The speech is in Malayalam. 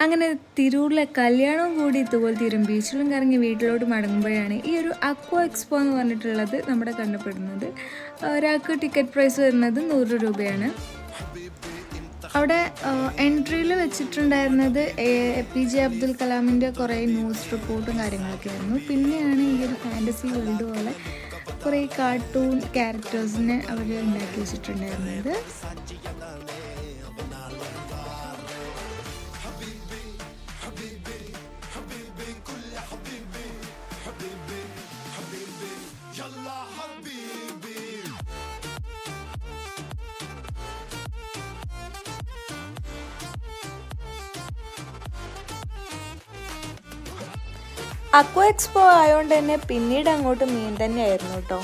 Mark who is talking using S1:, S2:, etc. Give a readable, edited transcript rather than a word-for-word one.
S1: അങ്ങനെ തിരൂരിലെ കല്യാണവും കൂടി ഇതുപോലെ തീരും ബീച്ചിലും കറങ്ങി വീട്ടിലോട്ട് മടങ്ങുമ്പോഴാണ് ഈ ഒരു അക്വ എക്സ്പോ എന്ന് പറഞ്ഞിട്ടുള്ളത് നമ്മുടെ കണ്ടുപെടുന്നത്. ഒരാൾക്ക് ടിക്കറ്റ് പ്രൈസ് വരുന്നത് 100 രൂപയാണ്. അവിടെ എൻട്രിയിൽ വെച്ചിട്ടുണ്ടായിരുന്നത് APJ അബ്ദുൽ കലാമിൻ്റെ കുറേ ന്യൂസ് റിപ്പോർട്ടും കാര്യങ്ങളൊക്കെ ആയിരുന്നു. പിന്നെയാണ് ഈ ഒരു ഫാൻറ്റസി വേൾഡ് പോലെ കുറേ കാർട്ടൂൺ ക്യാരക്ടേഴ്സിനെ അവർ ഉണ്ടാക്കി വെച്ചിട്ടുണ്ടായിരുന്നത്. അക്വ എക്സ്പോ ആയതുകൊണ്ട് തന്നെ പിന്നീട് അങ്ങോട്ട് മീൻ തന്നെയായിരുന്നു കേട്ടോ.